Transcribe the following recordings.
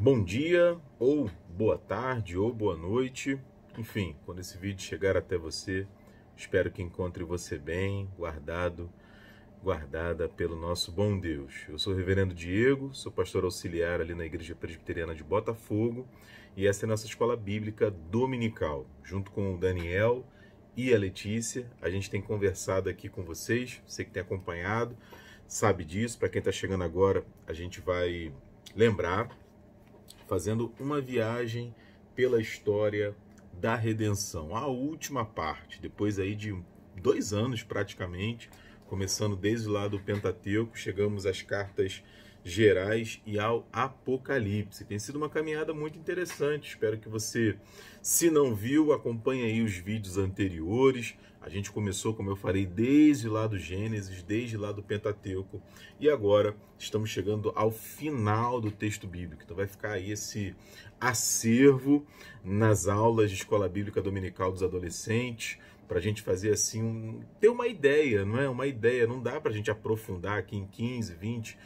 Bom dia, ou boa tarde, ou boa noite. Enfim, quando esse vídeo chegar até você, espero que encontre você bem, guardada pelo nosso bom Deus. Eu sou o Reverendo Diego, sou pastor auxiliar ali na Igreja Presbiteriana de Botafogo, e essa é a nossa escola bíblica dominical. Junto com o Daniel e a Letícia, a gente tem conversado aqui com vocês, você que tem acompanhado, sabe disso. Para quem está chegando agora, a gente vai lembrar, fazendo uma viagem pela história da redenção, a última parte, depois aí de 2 anos praticamente, começando desde lá do Pentateuco, chegamos às cartas gerais e ao Apocalipse. Tem sido uma caminhada muito interessante, espero que você, se não viu, acompanhe aí os vídeos anteriores. A gente começou, como eu falei, desde lá do Gênesis, desde lá do Pentateuco, e agora estamos chegando ao final do texto bíblico. Então vai ficar aí esse acervo nas aulas de escola bíblica dominical dos adolescentes, para a gente fazer assim, ter uma ideia, não é? Uma ideia, não dá para a gente aprofundar aqui em 15, 20,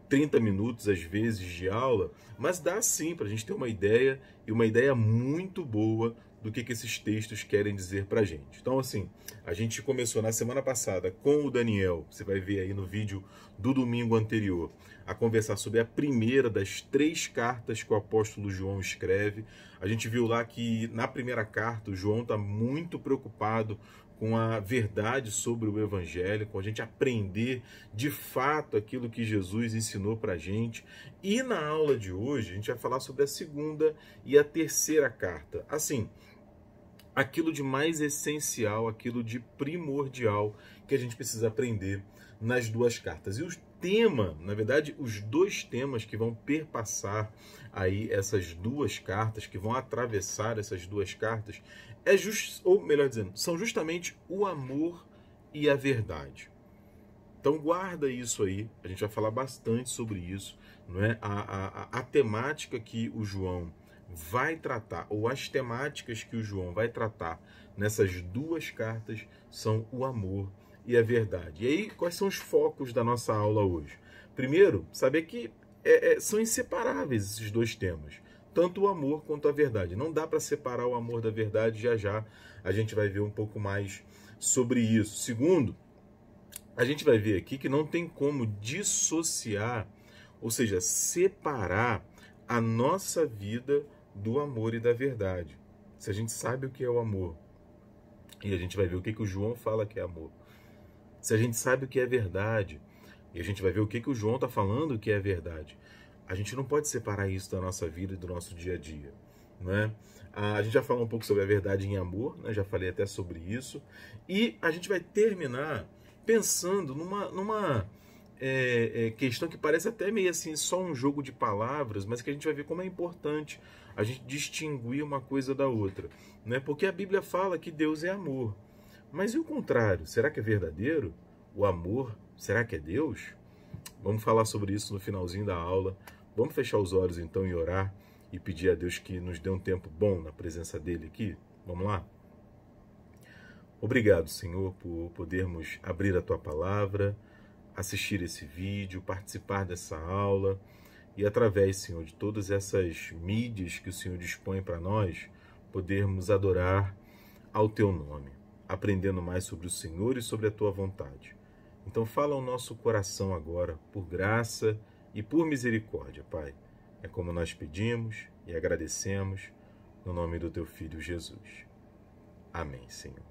30 minutos às vezes de aula, mas dá sim para a gente ter uma ideia, e uma ideia muito boa do que esses textos querem dizer para a gente. Então assim, a gente começou na semana passada com o Daniel, você vai ver aí no vídeo do domingo anterior, a conversar sobre a primeira das 3 cartas que o apóstolo João escreve. A gente viu lá que na primeira carta o João está muito preocupado com a verdade sobre o Evangelho, com a gente aprender de fato aquilo que Jesus ensinou para a gente. E na aula de hoje a gente vai falar sobre a segunda e a terceira carta. Assim, aquilo de mais essencial, aquilo de primordial que a gente precisa aprender nas 2 cartas. E o tema, na verdade, os 2 temas que vão perpassar aí essas 2 cartas, que vão atravessar essas 2 cartas, ou melhor dizendo, são justamente o amor e a verdade. Então guarda isso aí, a gente vai falar bastante sobre isso, não é? A temática que o João vai tratar, ou as temáticas que o João vai tratar nessas 2 cartas são o amor e a verdade. E aí, quais são os focos da nossa aula hoje? Primeiro, saber que são inseparáveis esses 2 temas, tanto o amor quanto a verdade. Não dá para separar o amor da verdade, já a gente vai ver um pouco mais sobre isso. Segundo, a gente vai ver aqui que não tem como dissociar, ou seja, separar a nossa vida do amor e da verdade. Se a gente sabe o que é o amor, e a gente vai ver o que o João fala que é amor. Se a gente sabe o que é verdade, e a gente vai ver o que o João está falando que é verdade, a gente não pode separar isso da nossa vida e do nosso dia a dia, né? A gente já falou um pouco sobre a verdade em amor, né? Já falei até sobre isso, e a gente vai terminar pensando numa questão que parece até meio assim, só um jogo de palavras, mas que a gente vai ver como é importante a gente distinguir uma coisa da outra, né? Porque a Bíblia fala que Deus é amor, mas e o contrário? Será que é verdadeiro? O amor, será que é Deus? Vamos falar sobre isso no finalzinho da aula. Vamos fechar os olhos então e orar e pedir a Deus que nos dê um tempo bom na presença dele aqui? Vamos lá? Obrigado, Senhor, por podermos abrir a Tua Palavra, assistir esse vídeo, participar dessa aula e através, Senhor, de todas essas mídias que o Senhor dispõe para nós, podermos adorar ao Teu nome, aprendendo mais sobre o Senhor e sobre a Tua vontade. Então fala ao nosso coração agora, por graça e por misericórdia, Pai. É como nós pedimos e agradecemos no nome do Teu Filho Jesus. Amém, Senhor.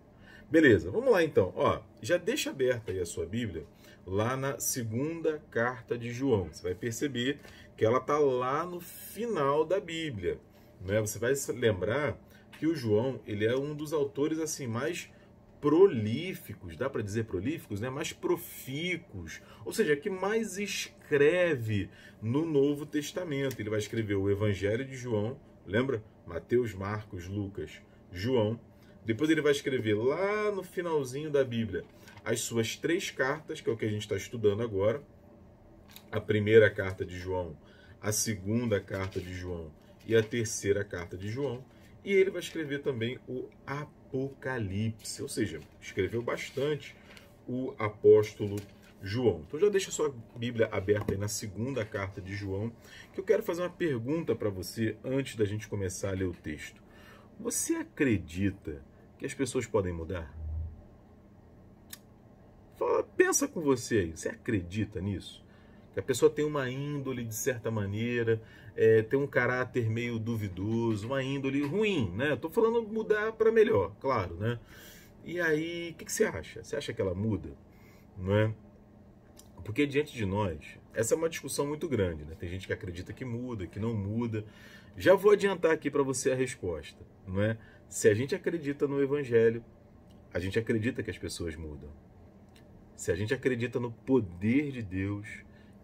Beleza, vamos lá então. Ó, já deixa aberta aí a sua Bíblia, lá na segunda carta de João. Você vai perceber que ela está lá no final da Bíblia, né? Você vai se lembrar que o João, ele é um dos autores assim mais prolíficos, dá para dizer prolíficos, né? Mais profícuos, ou seja, que mais escreve no Novo Testamento. Ele vai escrever o Evangelho de João, lembra? Mateus, Marcos, Lucas, João. Depois ele vai escrever lá no finalzinho da Bíblia as suas 3 cartas, que é o que a gente está estudando agora. A primeira carta de João, a segunda carta de João e a terceira carta de João. E ele vai escrever também o Apocalipse, ou seja, escreveu bastante o apóstolo João. Então já deixa a sua Bíblia aberta aí na segunda carta de João, que eu quero fazer uma pergunta para você antes da gente começar a ler o texto. Você acredita que as pessoas podem mudar? Pensa com você aí, você acredita nisso? Que a pessoa tem uma índole de certa maneira, tem um caráter meio duvidoso, uma índole ruim, né? Estou falando mudar para melhor, claro, né? E aí, o que você acha? Você acha que ela muda? Não é? Porque diante de nós, essa é uma discussão muito grande, né? Tem gente que acredita que muda, que não muda. Já vou adiantar aqui para você a resposta, não é? Se a gente acredita no Evangelho, a gente acredita que as pessoas mudam. Se a gente acredita no poder de Deus,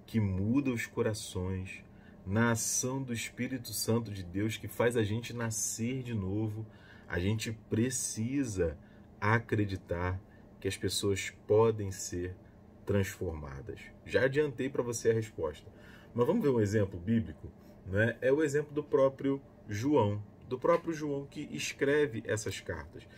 que muda os corações, na ação do Espírito Santo de Deus, que faz a gente nascer de novo, a gente precisa acreditar que as pessoas podem ser transformadas. Já adiantei para você a resposta. Mas vamos ver um exemplo bíblico, né? É o exemplo do próprio João, que escreve essas cartas.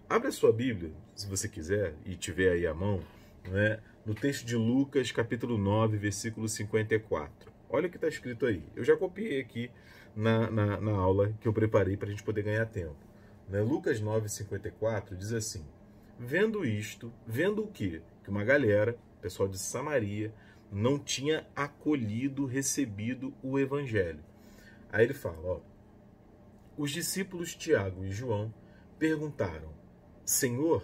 Abre a sua Bíblia, se você quiser, e tiver aí à mão, né? No texto de Lucas, capítulo 9, versículo 54. Olha o que está escrito aí. Eu já copiei aqui na aula que eu preparei para a gente poder ganhar tempo. Né? Lucas 9, 54 diz assim: vendo isto, vendo o quê? Que uma galera, pessoal de Samaria, não tinha recebido o evangelho. Aí ele fala, ó, os discípulos Tiago e João perguntaram: Senhor,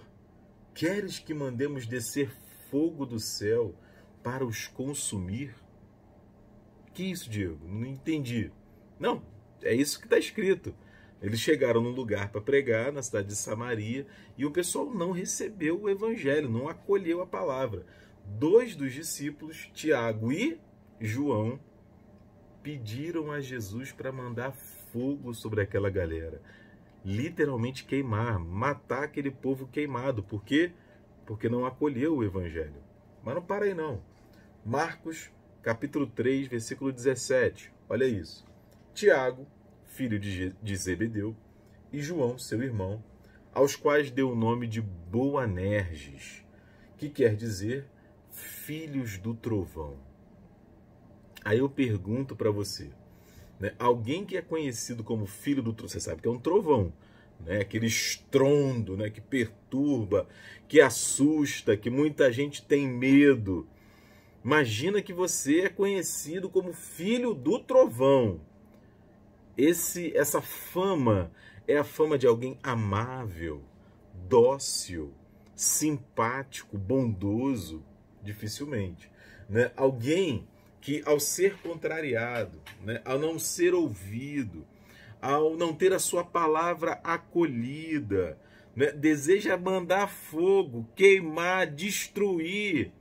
queres que mandemos descer fogo do céu para os consumir? Que isso, Diego? Não entendi. Não, é isso que está escrito. Eles chegaram num lugar para pregar, na cidade de Samaria, e o pessoal não recebeu o evangelho, não acolheu a palavra. 2 dos discípulos, Tiago e João, pediram a Jesus para mandar fogo sobre aquela galera. Literalmente queimar, matar aquele povo queimado. Por quê? Porque não acolheu o evangelho. Mas não para aí não. Marcos, capítulo 3, versículo 17. Olha isso. Tiago, filho de Zebedeu, e João, seu irmão, aos quais deu o nome de Boanerges, que quer dizer filhos do trovão. Aí eu pergunto para você, né? Alguém que é conhecido como filho do trovão, você sabe que é um trovão, né? Aquele estrondo, né? Que perturba, que assusta, que muita gente tem medo. Imagina que você é conhecido como filho do trovão. Essa fama é a fama de alguém amável, dócil, simpático, bondoso, dificilmente, né? Alguém que, ao ser contrariado, né? Ao não ser ouvido, ao não ter a sua palavra acolhida, né? Deseja mandar fogo, queimar, destruir.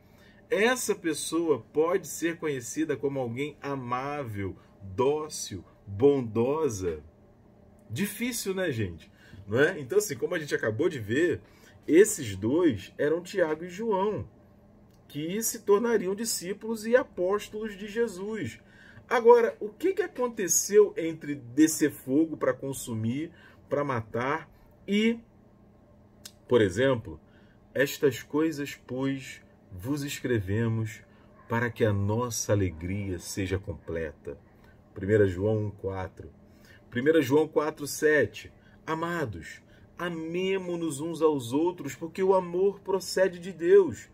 Essa pessoa pode ser conhecida como alguém amável, dócil, bondosa. Difícil, né, gente? Não é? Então, assim, como a gente acabou de ver, esses dois eram Tiago e João, que se tornariam discípulos e apóstolos de Jesus. Agora, o que aconteceu entre descer fogo para consumir, para matar e, por exemplo, estas coisas, pois, vos escrevemos para que a nossa alegria seja completa. 1 João 1,4. 1 João 4,7. Amados, amemo-nos uns aos outros, porque o amor procede de Deus.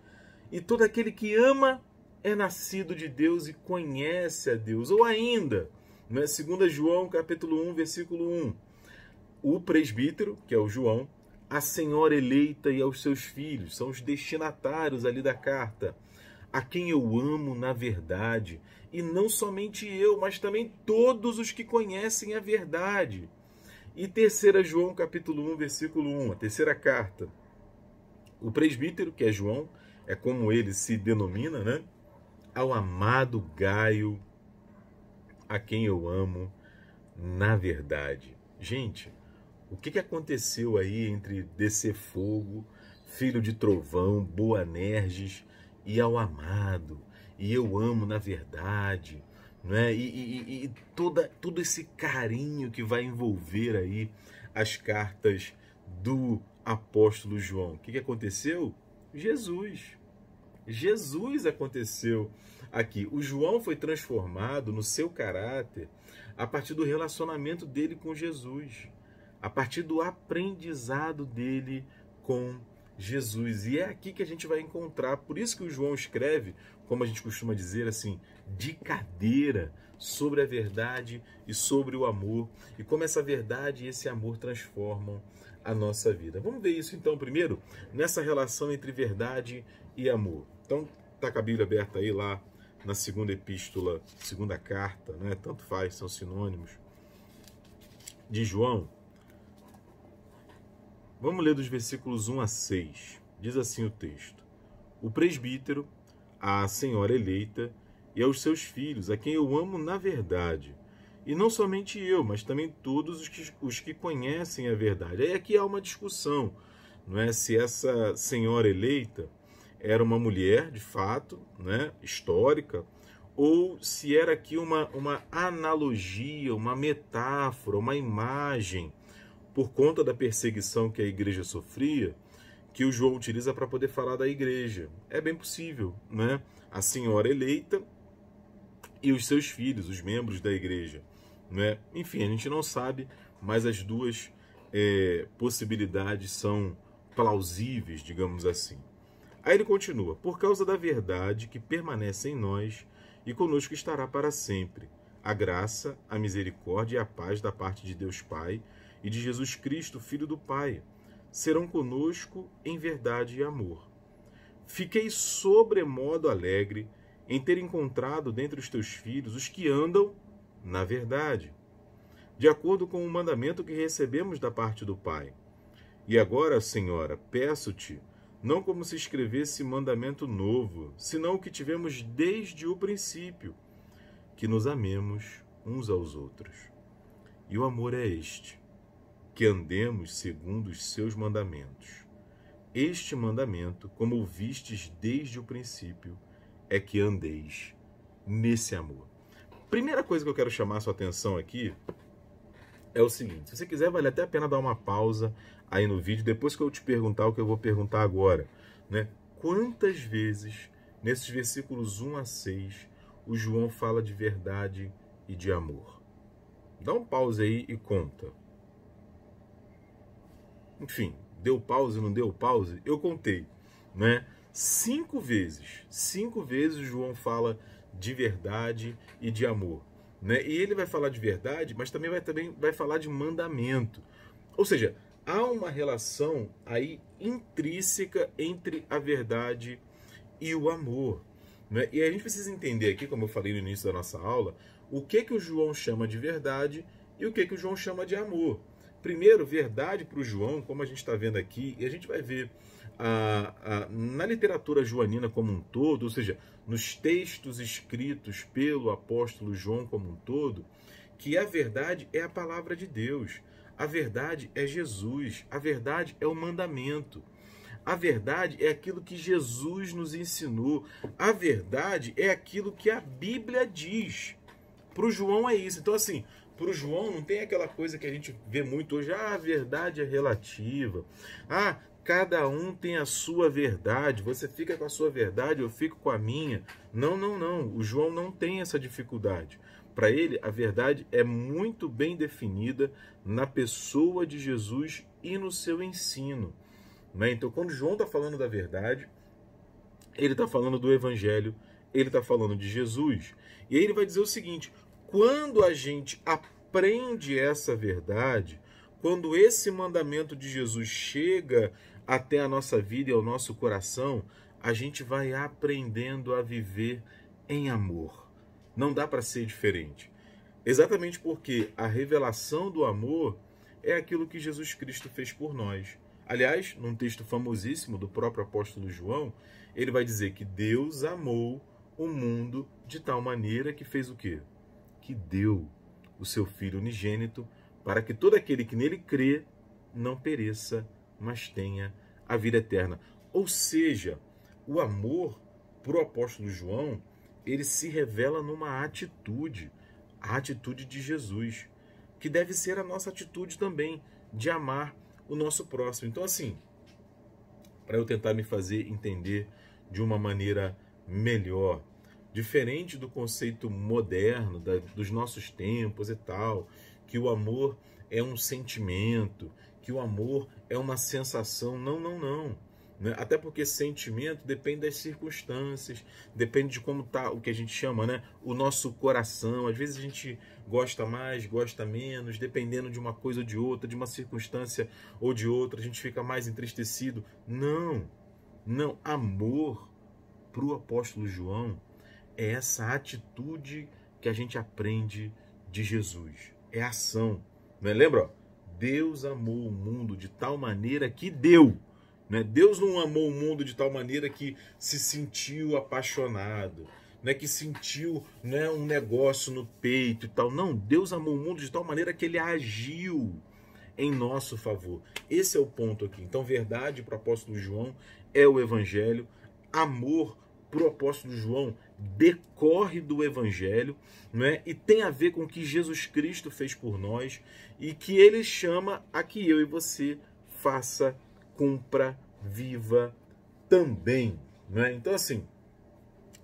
E todo aquele que ama é nascido de Deus e conhece a Deus. Ou ainda, né, 2 João capítulo 1, versículo 1. O presbítero, que é o João, a senhora eleita e aos seus filhos, são os destinatários ali da carta, a quem eu amo na verdade, e não somente eu, mas também todos os que conhecem a verdade. E 3 João capítulo 1, versículo 1, a terceira carta. O presbítero, que é João, é como ele se denomina, né? Ao amado Gaio, a quem eu amo na verdade. Gente, o que aconteceu aí entre descer fogo, filho de trovão, Boanerges, e ao amado, e eu amo na verdade, né? E todo esse carinho que vai envolver aí as cartas do apóstolo João. O que aconteceu? Jesus. Jesus aconteceu aqui. O João foi transformado no seu caráter a partir do relacionamento dele com Jesus, a partir do aprendizado dele com Jesus. E é aqui que a gente vai encontrar, por isso que o João escreve, como a gente costuma dizer assim, de cadeira, sobre a verdade e sobre o amor, e como essa verdade e esse amor transformam a nossa vida. Vamos ver isso então primeiro, nessa relação entre verdade e amor. Então, tá com a Bíblia aberta aí lá na segunda epístola, segunda carta, né? Tanto faz, são sinônimos, de João. Vamos ler dos versículos 1 a 6. Diz assim o texto: o presbítero, a senhora eleita e aos seus filhos, a quem eu amo na verdade, e não somente eu, mas também todos os que conhecem a verdade. Aí aqui há uma discussão, não é? Se essa senhora eleita era uma mulher, de fato, né, histórica, ou se era aqui uma analogia, uma metáfora, uma imagem, por conta da perseguição que a igreja sofria, que o João utiliza para poder falar da igreja. É bem possível, né? A senhora eleita e os seus filhos, os membros da igreja, né? Enfim, a gente não sabe, mas as duas possibilidades são plausíveis, digamos assim. Aí ele continua: por causa da verdade que permanece em nós e conosco estará para sempre, a graça, a misericórdia e a paz da parte de Deus Pai e de Jesus Cristo, Filho do Pai, serão conosco em verdade e amor. Fiquei sobremodo alegre em ter encontrado dentre os teus filhos os que andam na verdade, de acordo com o mandamento que recebemos da parte do Pai. E agora, Senhora, peço-te, não como se escrevesse mandamento novo, senão o que tivemos desde o princípio, que nos amemos uns aos outros. E o amor é este, que andemos segundo os seus mandamentos. Este mandamento, como ouvistes desde o princípio, é que andeis nesse amor. Primeira coisa que eu quero chamar a sua atenção aqui é o seguinte: se você quiser, vale até a pena dar uma pausa aí no vídeo, depois que eu te perguntar o que eu vou perguntar agora, né? Quantas vezes, nesses versículos 1 a 6, o João fala de verdade e de amor? Dá um pause aí e conta. Enfim, deu pause, não deu pause? Eu contei, né? 5 vezes. 5 vezes o João fala de verdade e de amor, né? E ele vai falar de verdade, mas também vai falar de mandamento. Ou seja, há uma relação aí intrínseca entre a verdade e o amor, né? E a gente precisa entender aqui, como eu falei no início da nossa aula, o que o João chama de verdade e o que o João chama de amor. Primeiro, verdade para o João, como a gente está vendo aqui, e a gente vai ver na literatura joanina como um todo, ou seja, nos textos escritos pelo apóstolo João como um todo, que a verdade é a palavra de Deus, a verdade é Jesus, a verdade é o mandamento, a verdade é aquilo que Jesus nos ensinou, a verdade é aquilo que a Bíblia diz. Para o João é isso. Então, assim, para o João não tem aquela coisa que a gente vê muito hoje: a verdade é relativa, cada um tem a sua verdade, você fica com a sua verdade, eu fico com a minha. Não, não, não. O João não tem essa dificuldade. Para ele, a verdade é muito bem definida na pessoa de Jesus e no seu ensino, né? Então, quando João está falando da verdade, ele está falando do Evangelho, ele está falando de Jesus. E aí ele vai dizer o seguinte: quando a gente aprende essa verdade, quando esse mandamento de Jesus chega até a nossa vida e ao nosso coração, a gente vai aprendendo a viver em amor. Não dá para ser diferente. Exatamente porque a revelação do amor é aquilo que Jesus Cristo fez por nós. Aliás, num texto famosíssimo do próprio apóstolo João, ele vai dizer que Deus amou o mundo de tal maneira que fez o quê? Que deu o seu Filho unigênito para que todo aquele que nele crê não pereça, mas tenha a vida eterna. Ou seja, o amor para o apóstolo João, ele se revela numa atitude, a atitude de Jesus, que deve ser a nossa atitude também, de amar o nosso próximo. Então, assim, para eu tentar me fazer entender de uma maneira melhor. Diferente do conceito moderno dos nossos tempos e tal, que o amor é um sentimento, que o amor é uma sensação. Não, não, não. Né? Até porque sentimento depende das circunstâncias, depende de como está o que a gente chama, né? O nosso coração. Às vezes a gente gosta mais, gosta menos, dependendo de uma coisa ou de outra, de uma circunstância ou de outra, a gente fica mais entristecido. Não, não. Amor, para o apóstolo João, é essa atitude que a gente aprende de Jesus. É ação. Não é? Lembra? Deus amou o mundo de tal maneira que deu. Né? Deus não amou o mundo de tal maneira que se sentiu apaixonado, né? Que sentiu, né, um negócio no peito e tal. Não, Deus amou o mundo de tal maneira que ele agiu em nosso favor. Esse é o ponto aqui. Então, verdade para o apóstolo João é o evangelho. Amor para o apóstolo João decorre do evangelho, né? E tem a ver com o que Jesus Cristo fez por nós e que ele chama a que eu e você faça, cumpra, viva também, né? Então, assim,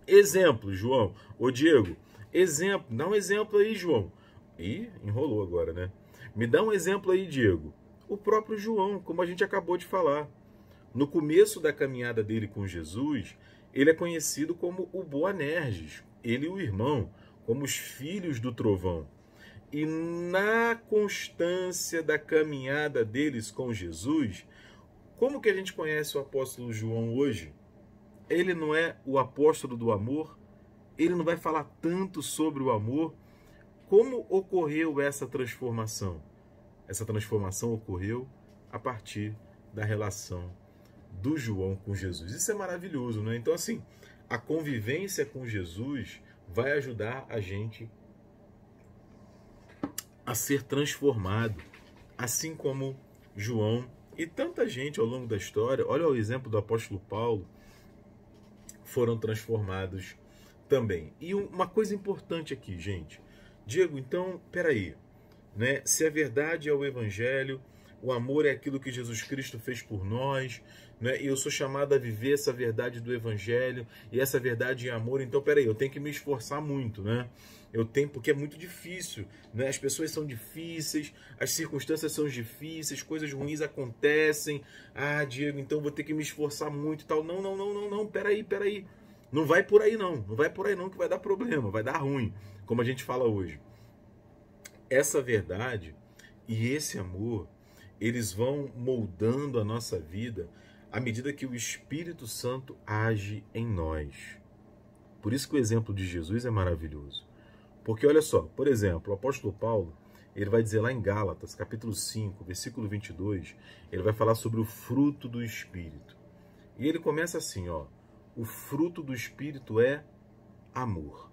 exemplo, João. Ô, Diego, exemplo. Dá um exemplo aí, João. Ih, enrolou agora, né? Me dá um exemplo aí, Diego. O próprio João, como a gente acabou de falar. No começo da caminhada dele com Jesus, ele é conhecido como o Boanerges, ele e o irmão, como os filhos do trovão. E na constância da caminhada deles com Jesus, como que a gente conhece o apóstolo João hoje? Ele não é o apóstolo do amor? Ele não vai falar tanto sobre o amor? Como ocorreu essa transformação? Essa transformação ocorreu a partir da relação do João com Jesus. Isso é maravilhoso, né? Então, assim, a convivência com Jesus vai ajudar a gente a ser transformado, assim como João e tanta gente ao longo da história. Olha o exemplo do apóstolo Paulo, foram transformados também. E uma coisa importante aqui, gente. Diego, então, peraí, né? Se a verdade é o evangelho, o amor é aquilo que Jesus Cristo fez por nós, né? E eu sou chamado a viver essa verdade do evangelho e essa verdade em amor. Então, peraí, eu tenho que me esforçar muito, né? Eu tenho, porque é muito difícil, né? As pessoas são difíceis, as circunstâncias são difíceis, coisas ruins acontecem. Ah, Diego, então eu vou ter que me esforçar muito e tal. Não, não, não, não, não, peraí. Não vai por aí não, não vai por aí não que vai dar problema, vai dar ruim, como a gente fala hoje. Essa verdade e esse amor, eles vão moldando a nossa vida à medida que o Espírito Santo age em nós. Por isso que o exemplo de Jesus é maravilhoso. Porque olha só, por exemplo, o apóstolo Paulo, ele vai dizer lá em Gálatas, capítulo 5, versículo 22, ele vai falar sobre o fruto do Espírito. E ele começa assim, ó, o fruto do Espírito é amor.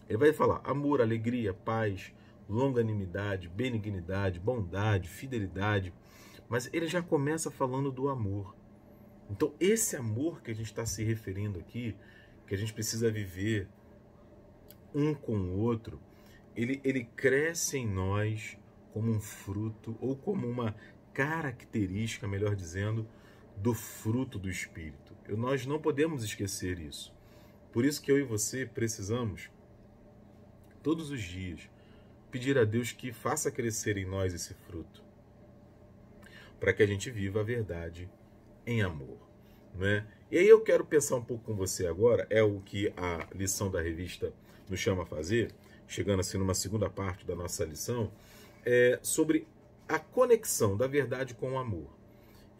Ele vai falar amor, alegria, paz, longanimidade, benignidade, bondade, fidelidade. Mas ele já começa falando do amor. Então, esse amor que a gente está se referindo aqui, que a gente precisa viver um com o outro, ele cresce em nós como um fruto, ou como uma característica, melhor dizendo, do fruto do Espírito. Nós não podemos esquecer isso. Por isso que eu e você precisamos, todos os dias, pedir a Deus que faça crescer em nós esse fruto, para que a gente viva a verdade em amor, né? E aí eu quero pensar um pouco com você agora, é o que a lição da revista nos chama a fazer, chegando assim numa segunda parte da nossa lição, sobre a conexão da verdade com o amor.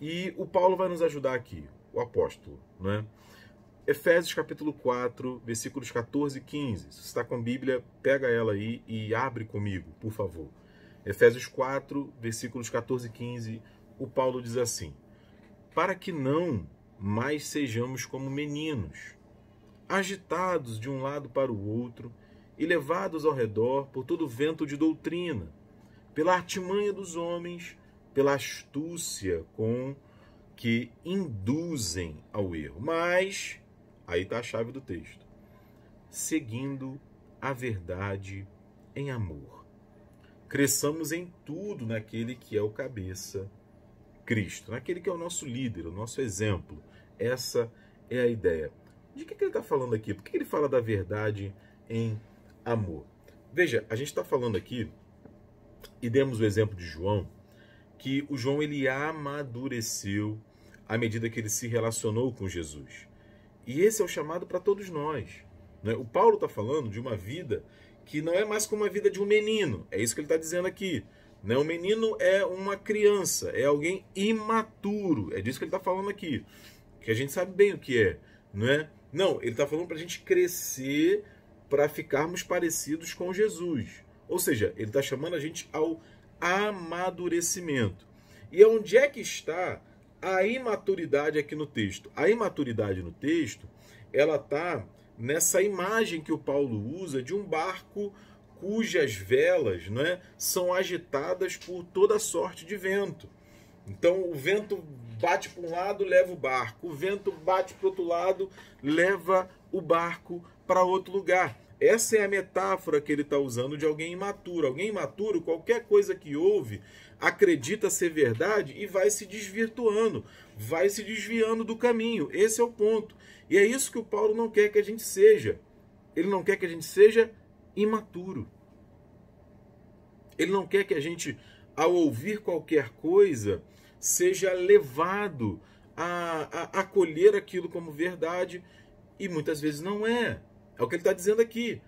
E o Paulo vai nos ajudar aqui, o apóstolo, né? Efésios capítulo 4, versículos 14 e 15. Se você está com a Bíblia, pega ela aí e abre comigo, por favor. Efésios 4, versículos 14 e 15, o Paulo diz assim: para que não mais sejamos como meninos, agitados de um lado para o outro e levados ao redor por todo vento de doutrina, pela artimanha dos homens, pela astúcia com que induzem ao erro. Mas, aí está a chave do texto, seguindo a verdade em amor. Cresçamos em tudo naquele que é o cabeça, Cristo, naquele que é o nosso líder, o nosso exemplo. Essa é a ideia. de que ele está falando aqui? Por que ele fala da verdade em amor? Veja, a gente está falando aqui, e demos o exemplo de João, que o João ele amadureceu à medida que ele se relacionou com Jesus. E esse é o chamado para todos nós. Né? O Paulo está falando de uma vida que não é mais como a vida de um menino. É isso que ele está dizendo aqui. Né? O menino é uma criança, é alguém imaturo. É disso que ele está falando aqui. Que a gente sabe bem o que é. Não é? Não, ele está falando para a gente crescer para ficarmos parecidos com Jesus. Ou seja, ele está chamando a gente ao amadurecimento. E onde é que está a imaturidade aqui no texto? A imaturidade no texto, ela está nessa imagem que o Paulo usa de um barco cujas velas, não é, são agitadas por toda sorte de vento. Então o vento bate para um lado, leva o barco. O vento bate para o outro lado, leva o barco para outro lugar. Essa é a metáfora que ele está usando de alguém imaturo. Alguém imaturo, qualquer coisa que ouve, acredita ser verdade e vai se desvirtuando, vai se desviando do caminho. Esse é o ponto. E é isso que o Paulo não quer que a gente seja. Ele não quer que a gente seja imaturo. Ele não quer que a gente, ao ouvir qualquer coisa, seja levado a acolher aquilo como verdade, e muitas vezes não é. É o que ele está dizendo aqui.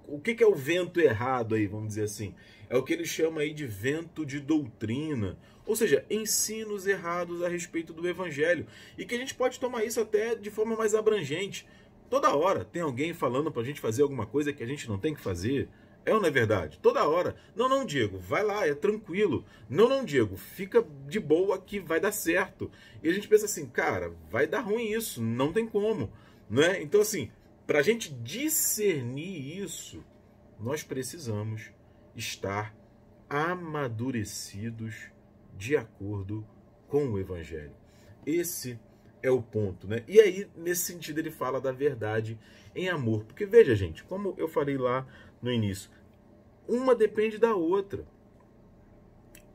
O que é o vento errado aí, vamos dizer assim? É o que ele chama aí de vento de doutrina. Ou seja, ensinos errados a respeito do evangelho. E que a gente pode tomar isso até de forma mais abrangente. Toda hora tem alguém falando para a gente fazer alguma coisa que a gente não tem que fazer. É ou não é verdade? Toda hora. Não, Diego, vai lá, é tranquilo. Não, Diego, fica de boa que vai dar certo. E a gente pensa assim, cara, vai dar ruim isso, não tem como. Né? Então, assim, para a gente discernir isso, nós precisamos estar amadurecidos de acordo com o Evangelho. Esse é o ponto, né? E aí, nesse sentido, ele fala da verdade em amor. Porque, veja, gente, como eu falei lá no início, uma depende da outra.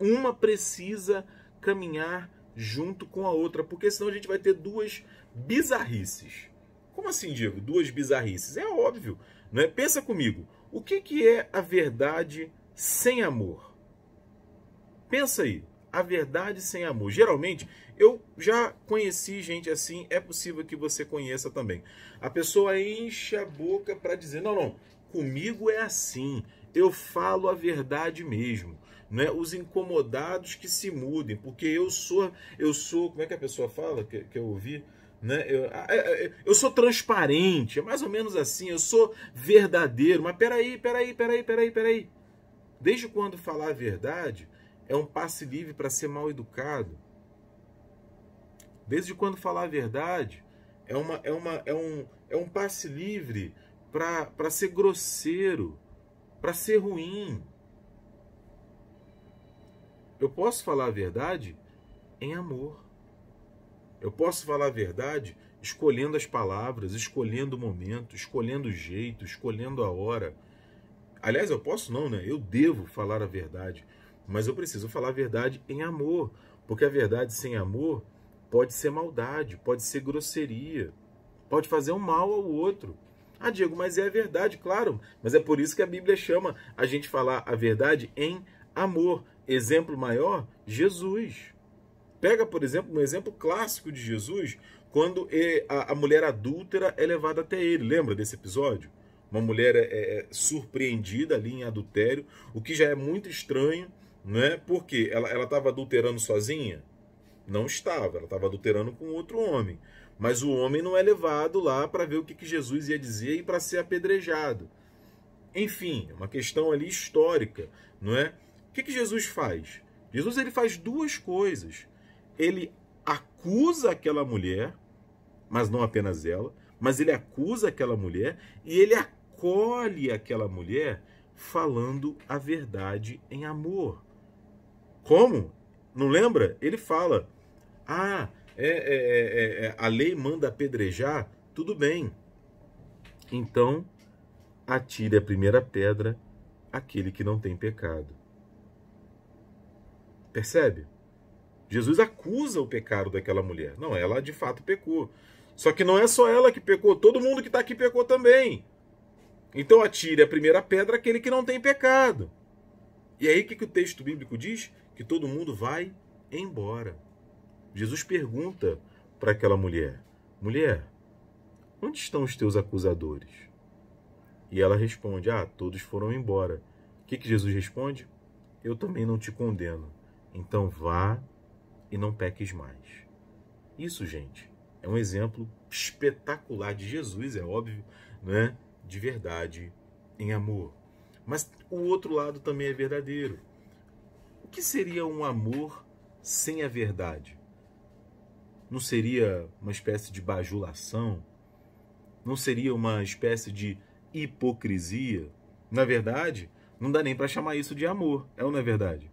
Uma precisa caminhar junto com a outra, porque senão a gente vai ter duas bizarrices. Como assim, Diego? Duas bizarrices? É óbvio, né? Pensa comigo. O que é a verdade sem amor? Pensa aí. A verdade sem amor. Geralmente, eu já conheci gente assim, é possível que você conheça também. A pessoa enche a boca para dizer, não, comigo é assim, eu falo a verdade mesmo. Né? Os incomodados que se mudem, porque eu sou, como é que a pessoa fala, que eu ouvi? Né? Eu sou transparente, é mais ou menos assim, eu sou verdadeiro, mas peraí. Desde quando falar a verdade é um passe livre para ser mal educado? Desde quando falar a verdade é um passe livre para ser grosseiro, para ser ruim? Eu posso falar a verdade em amor. Eu posso falar a verdade escolhendo as palavras, escolhendo o momento, escolhendo o jeito, escolhendo a hora. Aliás, eu posso não, né? Eu devo falar a verdade, mas eu preciso falar a verdade em amor, porque a verdade sem amor pode ser maldade, pode ser grosseria, pode fazer um mal ao outro. Ah, Diego, mas é a verdade, claro, mas é por isso que a Bíblia chama a gente falar a verdade em amor. Exemplo maior, Jesus. Pega, por exemplo, um exemplo clássico de Jesus, quando a mulher adúltera é levada até ele. Lembra desse episódio? Uma mulher é surpreendida ali em adultério, o que já é muito estranho, não é? Porque ela estava adulterando sozinha? Não estava, ela estava adulterando com outro homem. Mas o homem não é levado lá para ver o que Jesus ia dizer e para ser apedrejado. Enfim, é uma questão ali histórica, não é? O que Jesus faz? Jesus ele faz duas coisas. Ele acusa aquela mulher, mas não apenas ela, mas ele acusa aquela mulher e ele acolhe aquela mulher falando a verdade em amor. Como? Não lembra? Ele fala, a lei manda apedrejar, tudo bem. Então, atire a primeira pedra aquele que não tem pecado. Percebe? Jesus acusa o pecado daquela mulher. Não, ela de fato pecou. Só que não é só ela que pecou, todo mundo que está aqui pecou também. Então atire a primeira pedra aquele que não tem pecado. E aí o que o texto bíblico diz? Que todo mundo vai embora. Jesus pergunta para aquela mulher: mulher, onde estão os teus acusadores? E ela responde: todos foram embora. O que Jesus responde? Eu também não te condeno. Então vá e não peques mais. Isso, gente, é um exemplo espetacular de Jesus, é óbvio, né? De verdade em amor. Mas o outro lado também é verdadeiro. O que seria um amor sem a verdade? Não seria uma espécie de bajulação? Não seria uma espécie de hipocrisia? Na verdade, não dá nem para chamar isso de amor, é ou não é verdade?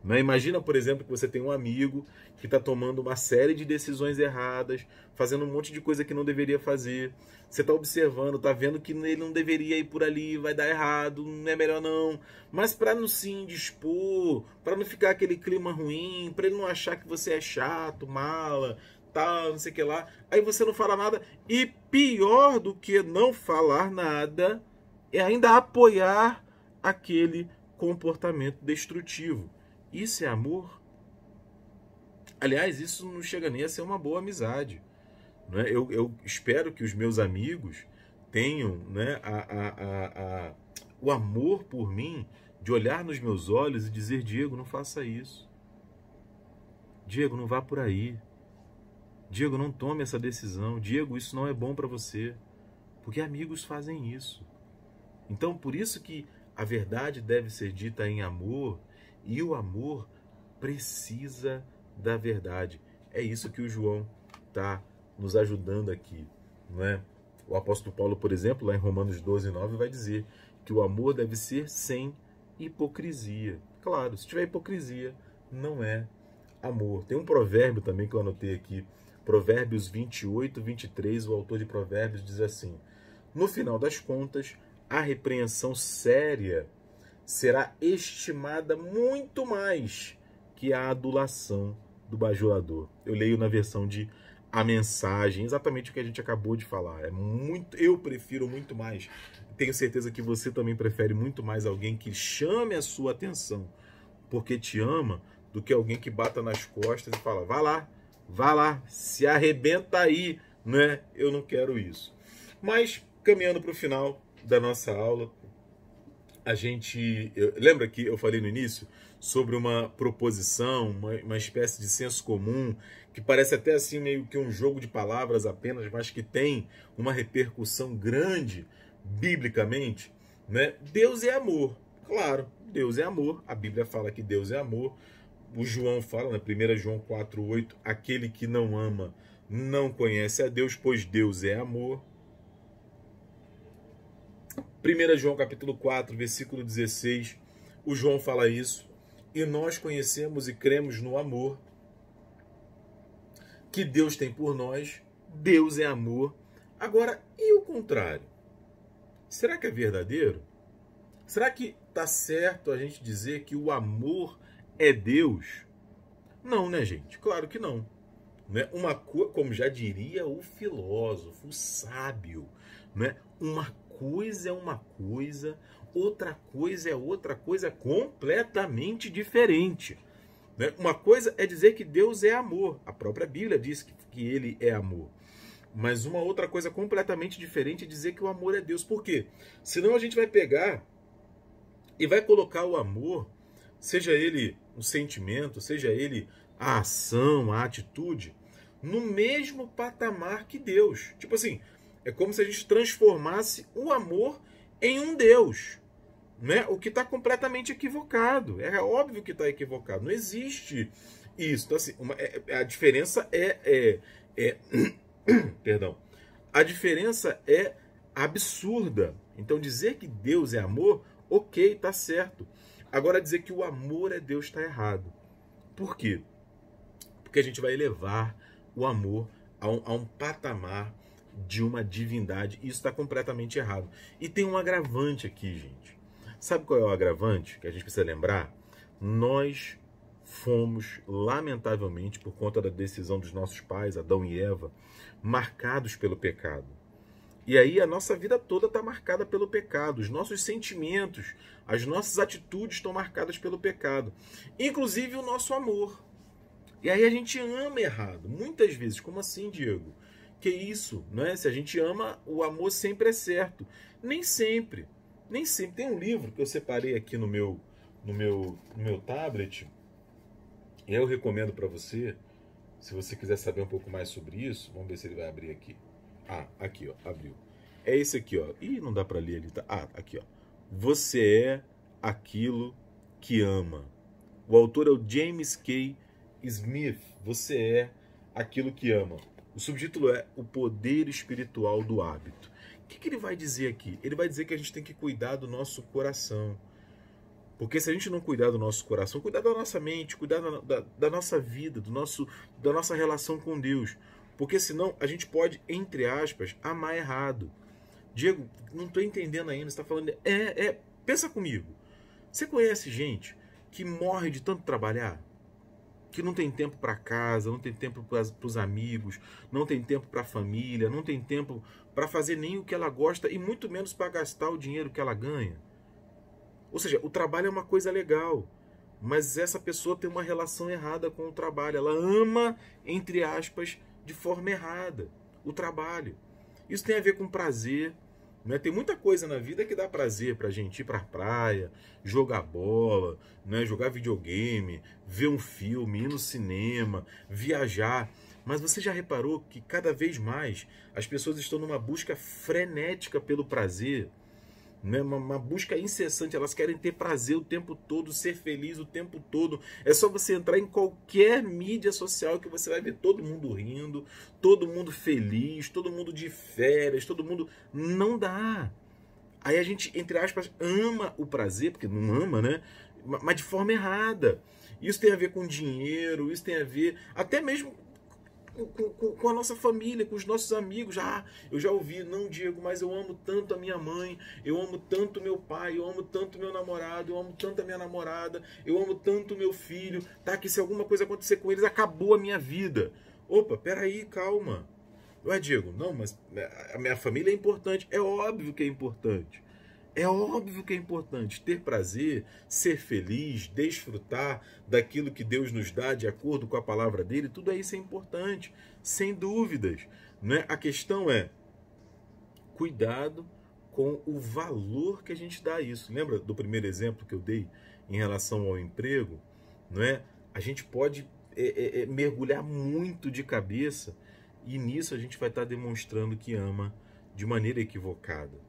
Imagina, por exemplo, que você tem um amigo que está tomando uma série de decisões erradas, fazendo um monte de coisa que não deveria fazer. Você está observando, está vendo que ele não deveria ir por ali, vai dar errado, não é melhor não. Mas para não se indispor, para não ficar aquele clima ruim, para ele não achar que você é chato, mala, tal, não sei o que lá, aí você não fala nada. E pior do que não falar nada é ainda apoiar aquele comportamento destrutivo. Isso é amor? Aliás, isso não chega nem a ser uma boa amizade. Não é? Eu espero que os meus amigos tenham, né, o amor por mim, de olhar nos meus olhos e dizer: Diego, não faça isso. Diego, não vá por aí. Diego, não tome essa decisão. Diego, isso não é bom para você. Porque amigos fazem isso. Então, por isso que a verdade deve ser dita em amor, e o amor precisa da verdade. É isso que o João está nos ajudando aqui, não é? O apóstolo Paulo, por exemplo, lá em Romanos 12:9, vai dizer que o amor deve ser sem hipocrisia. Claro, se tiver hipocrisia, não é amor. Tem um provérbio também que eu anotei aqui, Provérbios 28:23, o autor de Provérbios diz assim: no final das contas, a repreensão séria será estimada muito mais que a adulação do bajulador. Eu leio na versão de A Mensagem, exatamente o que a gente acabou de falar. Eu prefiro muito mais. Tenho certeza que você também prefere muito mais alguém que chame a sua atenção porque te ama, do que alguém que bata nas costas e fala: vá lá, se arrebenta aí, né? Eu não quero isso. Mas, caminhando para o final da nossa aula, lembra que eu falei no início sobre uma proposição, uma espécie de senso comum, que parece até assim meio que um jogo de palavras apenas, mas que tem uma repercussão grande biblicamente, né? Deus é amor. Claro, Deus é amor. A Bíblia fala que Deus é amor. O João fala, né? 1 João 4:8, aquele que não ama não conhece a Deus, pois Deus é amor. 1 João capítulo 4, versículo 16, o João fala isso: e nós conhecemos e cremos no amor que Deus tem por nós. Deus é amor. Agora, e o contrário? Será que é verdadeiro? Será que está certo a gente dizer que o amor é Deus? Não, né, gente? Claro que não. Né? Como já diria o filósofo, o sábio, né? Uma coisa é uma coisa, outra coisa é outra coisa completamente diferente. Né? Uma coisa é dizer que Deus é amor. A própria Bíblia diz que ele é amor. Mas uma outra coisa completamente diferente é dizer que o amor é Deus. Por quê? Senão a gente vai pegar e vai colocar o amor, seja ele um sentimento, seja ele a ação, a atitude, no mesmo patamar que Deus. Tipo assim, é como se a gente transformasse o amor em um Deus, né? O que está completamente equivocado. É óbvio que está equivocado. Não existe isso. Então, assim, a diferença perdão. A diferença é absurda. Então, dizer que Deus é amor, ok, tá certo. Agora, dizer que o amor é Deus está errado. Por quê? Porque a gente vai elevar o amor a um patamar de uma divindade. Isso está completamente errado. E tem um agravante aqui, gente. Sabe qual é o agravante que a gente precisa lembrar? Nós fomos, lamentavelmente, por conta da decisão dos nossos pais, Adão e Eva, marcados pelo pecado. E aí a nossa vida toda está marcada pelo pecado, os nossos sentimentos, as nossas atitudes estão marcadas pelo pecado, inclusive o nosso amor. E aí a gente ama errado, muitas vezes. Como assim, Diego? Que isso, né? Se a gente ama, o amor sempre é certo. Nem sempre, nem sempre. Tem um livro que eu separei aqui no meu tablet, e eu recomendo para você, se você quiser saber um pouco mais sobre isso. Vamos ver se ele vai abrir aqui. Ah, aqui, ó, abriu. É esse aqui, ó. Ih, não dá para ler ali, tá? Ah, aqui, ó. Você é aquilo que ama. O autor é o James K. Smith. Você é aquilo que ama. O subtítulo é O Poder Espiritual do Hábito. O que ele vai dizer aqui? Ele vai dizer que a gente tem que cuidar do nosso coração. Porque se a gente não cuidar do nosso coração, cuidar da nossa mente, cuidar da nossa vida, da nossa relação com Deus. Porque senão a gente pode, entre aspas, amar errado. Diego, não estou entendendo ainda, você está falando... Pensa comigo. Você conhece gente que morre de tanto trabalhar? Que não tem tempo para casa, não tem tempo para os amigos, não tem tempo para a família, não tem tempo para fazer nem o que ela gosta e muito menos para gastar o dinheiro que ela ganha. Ou seja, o trabalho é uma coisa legal, mas essa pessoa tem uma relação errada com o trabalho. Ela ama, entre aspas, de forma errada o trabalho. Isso tem a ver com prazer. Né? Tem muita coisa na vida que dá prazer pra gente ir pra praia, jogar bola, né? Jogar videogame, ver um filme, ir no cinema, viajar. Mas você já reparou que cada vez mais as pessoas estão numa busca frenética pelo prazer? Né? Uma busca incessante, elas querem ter prazer o tempo todo, ser feliz o tempo todo. É só você entrar em qualquer mídia social que você vai ver todo mundo rindo, todo mundo feliz, todo mundo de férias, todo mundo... Não dá. Aí a gente, entre aspas, ama o prazer, porque não ama, né? Mas de forma errada. Isso tem a ver com dinheiro, isso tem a ver até mesmo com a nossa família, com os nossos amigos. Eu já ouvi, não, Diego, mas eu amo tanto a minha mãe, eu amo tanto meu pai, eu amo tanto meu namorado, eu amo tanto a minha namorada, eu amo tanto meu filho, tá? Que se alguma coisa acontecer com eles, acabou a minha vida. Opa, peraí, calma. Ué, Diego, não, mas a minha família é importante. É óbvio que é importante. É óbvio que é importante ter prazer, ser feliz, desfrutar daquilo que Deus nos dá de acordo com a palavra dele. Tudo isso é importante, sem dúvidas. Né? A questão é cuidado com o valor que a gente dá a isso. Lembra do primeiro exemplo que eu dei em relação ao emprego? Não é? A gente pode mergulhar muito de cabeça e nisso a gente vai estar demonstrando que ama de maneira equivocada.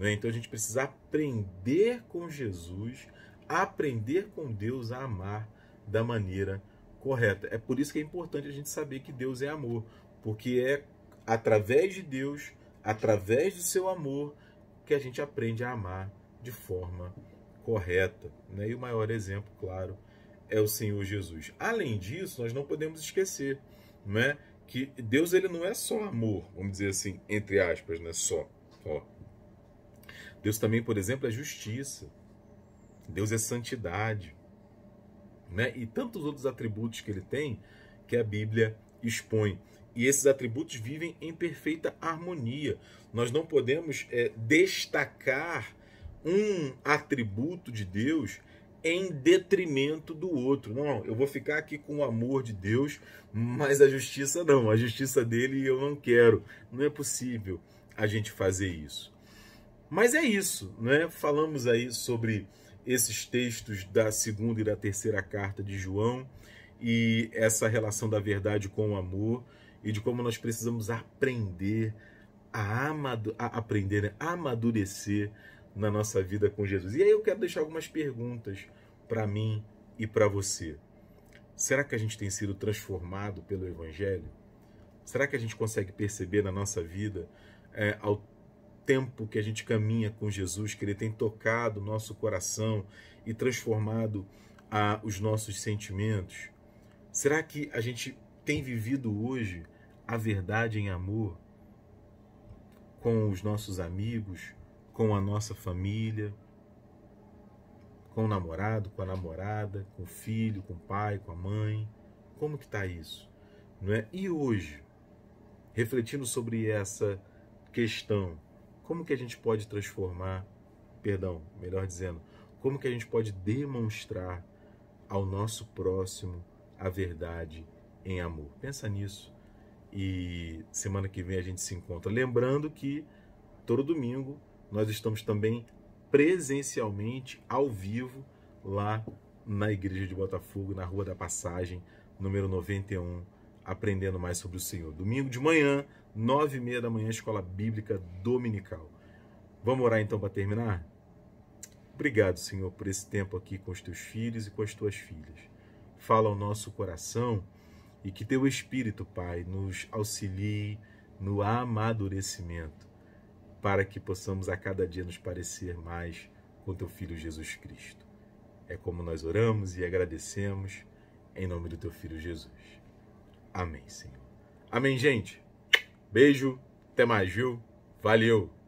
Então a gente precisa aprender com Jesus, aprender com Deus a amar da maneira correta. É por isso que é importante a gente saber que Deus é amor, porque é através de Deus, através do seu amor, que a gente aprende a amar de forma correta. E o maior exemplo, claro, é o Senhor Jesus. Além disso, nós não podemos esquecer, que Deus ele não é só amor, vamos dizer assim, entre aspas, só. Deus também, por exemplo, é justiça. Deus é santidade. E tantos outros atributos que ele tem que a Bíblia expõe. E esses atributos vivem em perfeita harmonia. Nós não podemos destacar um atributo de Deus em detrimento do outro. Não, eu vou ficar aqui com o amor de Deus, mas a justiça não. A justiça dele eu não quero. Não é possível a gente fazer isso. Mas é isso, Falamos aí sobre esses textos da segunda e da terceira carta de João e essa relação da verdade com o amor e de como nós precisamos aprender a amadurecer na nossa vida com Jesus. E aí eu quero deixar algumas perguntas para mim e para você. Será que a gente tem sido transformado pelo Evangelho? Será que a gente consegue perceber na nossa vida, ao tempo que a gente caminha com Jesus, que ele tem tocado o nosso coração e transformado os nossos sentimentos? Será que a gente tem vivido hoje a verdade em amor com os nossos amigos, com a nossa família, com o namorado, com a namorada, com o filho, com o pai, com a mãe. Como que está isso? Não é? E hoje, refletindo sobre essa questão, como que a gente pode transformar, melhor dizendo, como que a gente pode demonstrar ao nosso próximo a verdade em amor? Pensa nisso e semana que vem a gente se encontra. Lembrando que todo domingo nós estamos também presencialmente, ao vivo, lá na Igreja de Botafogo, na Rua da Passagem, número 91, aprendendo mais sobre o Senhor. Domingo de manhã, 9h30 da manhã, Escola Bíblica Dominical. Vamos orar então para terminar? Obrigado, Senhor, por esse tempo aqui com os teus filhos e com as tuas filhas. Fala ao nosso coração e que teu Espírito, Pai, nos auxilie no amadurecimento, para que possamos a cada dia nos parecer mais com teu Filho Jesus Cristo. É como nós oramos e agradecemos em nome do teu Filho Jesus. Amém, Senhor. Amém, gente. Beijo, até mais, viu? Valeu!